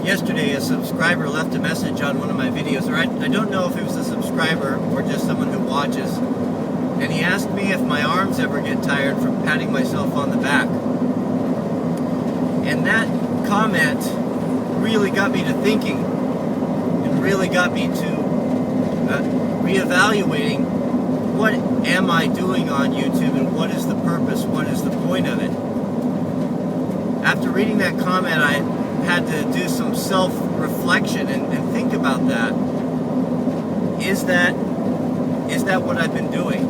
Yesterday, a subscriber left a message on one of my videos, or I don't know if it was a subscriber or just someone who watches, and he asked me if my arms ever get tired from patting myself on the back. And that comment really got me to thinking, and really got me to reevaluating what am I doing on YouTube and what is the purpose, what is the point of it. After reading that comment, I had to do some self-reflection and think about that. Is that what I've been doing?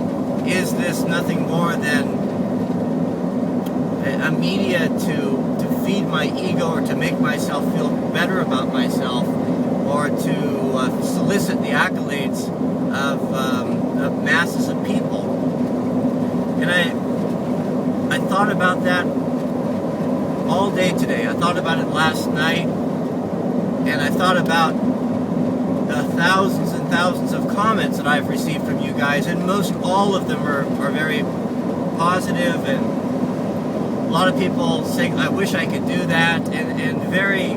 Is this nothing more than a media to feed my ego or to make myself feel better about myself, or to solicit the accolades of masses of people? And I thought about that all day today. I thought about it last night, and I thought about the thousands and thousands of comments that I've received from you guys, and most all of them are very positive, and a lot of people saying, I wish I could do that, and very,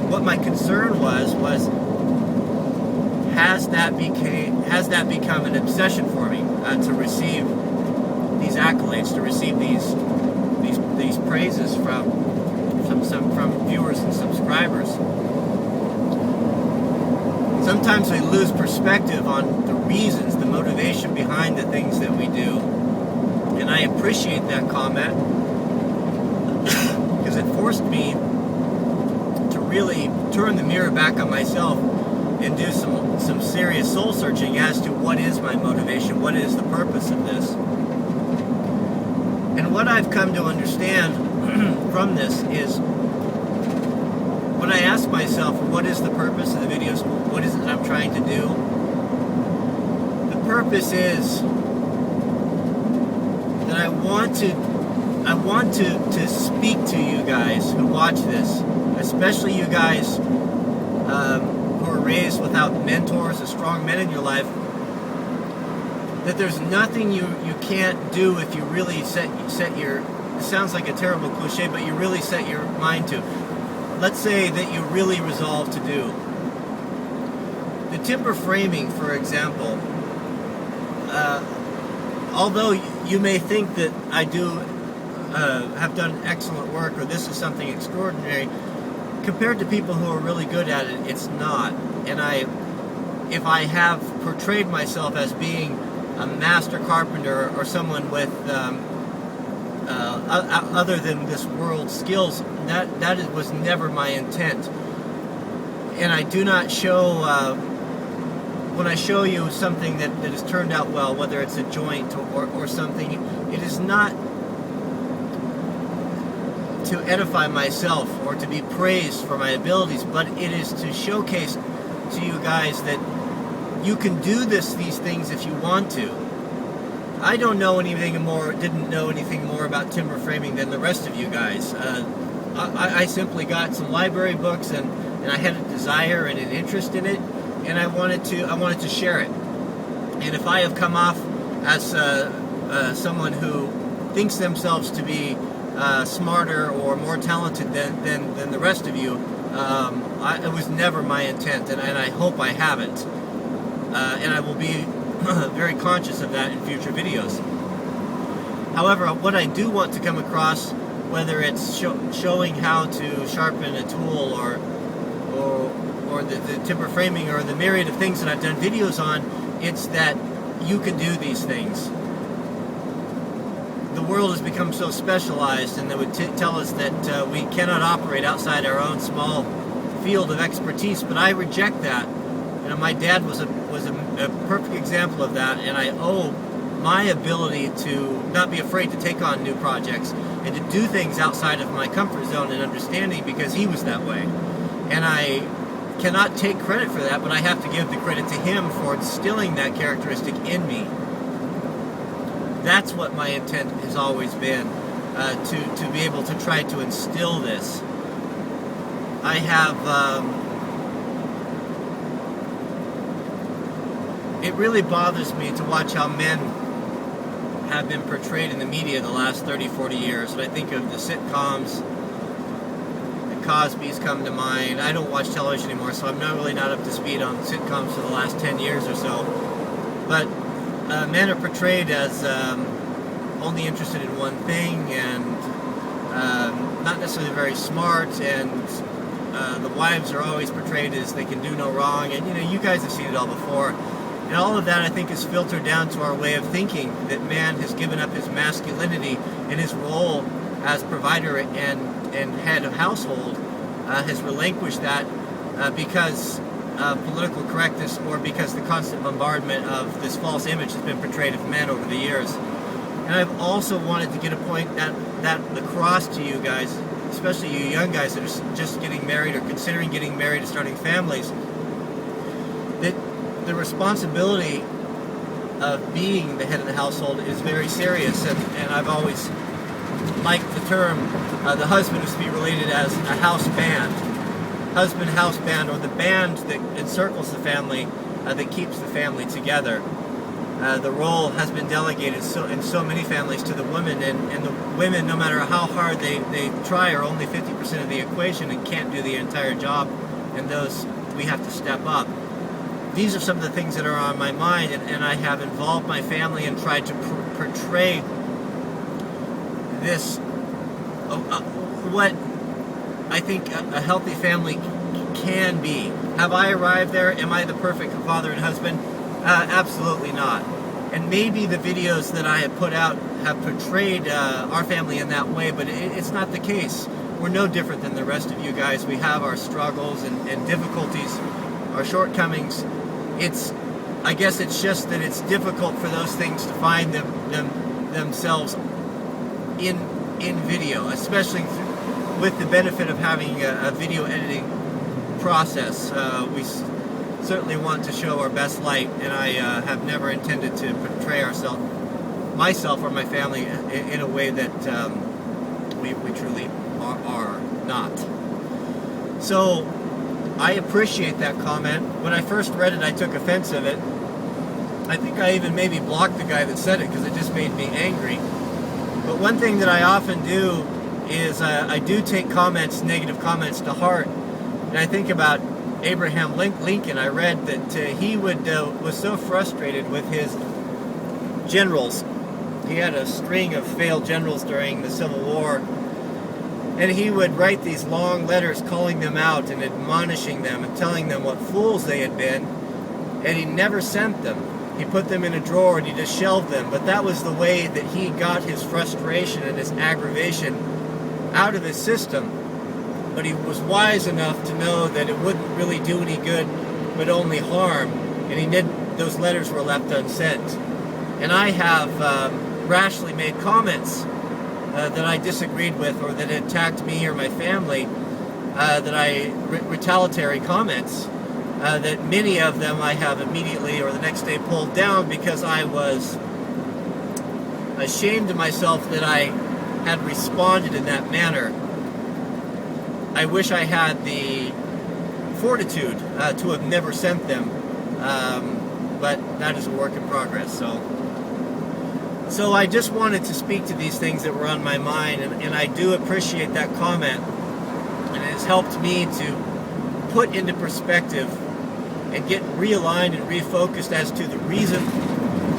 what my concern was has that become an obsession for me, to receive these accolades, to receive these praises from viewers and subscribers. Sometimes we lose perspective on the reasons, the motivation behind the things that we do. And I appreciate that comment because it forced me to really turn the mirror back on myself and do some serious soul searching as to what is my motivation, what is the purpose of this. And what I've come to understand from this is, when I ask myself, what is the purpose of the videos, what is it I'm trying to do? The purpose is that I want to speak to you guys who watch this, especially you guys who are raised without mentors or strong men in your life, that there's nothing you can't do if you really set your, it sounds like a terrible cliche, but you really set your mind to. Let's say that you really resolve to do. The timber framing, for example, although you may think that I do have done excellent work, or this is something extraordinary, compared to people who are really good at it, it's not. And if I have portrayed myself as being a master carpenter or someone with other than this world skills, that was never my intent. And I do not show, when I show you something that has turned out well, whether it's a joint or something, it is not to edify myself or to be praised for my abilities, but it is to showcase to you guys that you can do these things if you want to. I don't know didn't know anything more about timber framing than the rest of you guys. I simply got some library books, and I had a desire and an interest in it, and I wanted to share it. And if I have come off as someone who thinks themselves to be smarter or more talented than the rest of you, it was never my intent, and I hope I haven't. And I will be very conscious of that in future videos. However, what I do want to come across, whether it's showing how to sharpen a tool or the timber framing or the myriad of things that I've done videos on, it's that you can do these things. The world has become so specialized, and they would tell us that we cannot operate outside our own small field of expertise, but I reject that. My dad was a perfect example of that, and I owe my ability to not be afraid to take on new projects and to do things outside of my comfort zone and understanding, because he was that way. And I cannot take credit for that, but I have to give the credit to him for instilling that characteristic in me. That's what my intent has always been, to be able to try to instill this. I have, it really bothers me to watch how men have been portrayed in the media the last 30, 40 years. And I think of the sitcoms, the Cosby's come to mind. I don't watch television anymore, so I'm not up to speed on sitcoms for the last 10 years or so. But men are portrayed as only interested in one thing, and not necessarily very smart, and the wives are always portrayed as they can do no wrong, and you guys have seen it all before. And all of that, I think, is filtered down to our way of thinking, that man has given up his masculinity and his role as provider and head of household, has relinquished that because of political correctness, or because the constant bombardment of this false image has been portrayed of men over the years. And I've also wanted to get a point that across to you guys, especially you young guys that are just getting married or considering getting married and starting families, that the responsibility of being the head of the household is very serious. And I've always liked the term, the husband is to be related as a house band. Husband house band, or the band that encircles the family, that keeps the family together. The role has been delegated in so many families to the women, and the women, no matter how hard they try, are only 50% of the equation and can't do the entire job, and those we have to step up. These are some of the things that are on my mind, and I have involved my family and tried to portray this, what I think a healthy family can be. Have I arrived there? Am I the perfect father and husband? Absolutely not. And maybe the videos that I have put out have portrayed our family in that way, but it's not the case. We're no different than the rest of you guys. We have our struggles and difficulties, our shortcomings. I guess it's just that it's difficult for those things to find themselves in video, especially with the benefit of having a video editing process. We certainly want to show our best light, and I have never intended to portray myself or my family in a way that we truly are not. So I appreciate that comment. When I first read it, I took offense of it. I think I even maybe blocked the guy that said it because it just made me angry. But one thing that I often do is I do take negative comments to heart. And I think about Abraham Lincoln. I read that he was so frustrated with his generals. He had a string of failed generals during the Civil War. And he would write these long letters calling them out and admonishing them and telling them what fools they had been. And he never sent them. He put them in a drawer and he just shelved them. But that was the way that he got his frustration and his aggravation out of his system. But he was wise enough to know that it wouldn't really do any good, but only harm. And those letters were left unsent. And I have rashly made comments that I disagreed with, or that attacked me or my family, retaliatory comments, that many of them I have immediately or the next day pulled down because I was ashamed of myself that I had responded in that manner. I wish I had the fortitude to have never sent them, but that is a work in progress. So I just wanted to speak to these things that were on my mind, and I do appreciate that comment, and it has helped me to put into perspective and get realigned and refocused as to the reason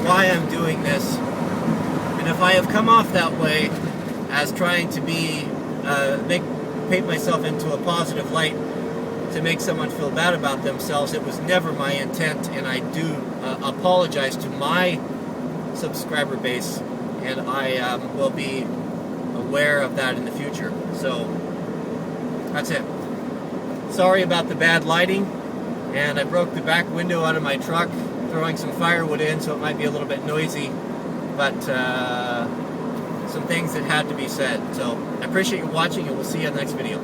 why I'm doing this. And if I have come off that way as trying to paint myself into a positive light to make someone feel bad about themselves, it was never my intent, and I do apologize to my subscriber base, and I will be aware of that in the future. So that's it. Sorry about the bad lighting, and I broke the back window out of my truck throwing some firewood in, so it might be a little bit noisy, but some things that had to be said. So I appreciate you watching, and we'll see you in the next video.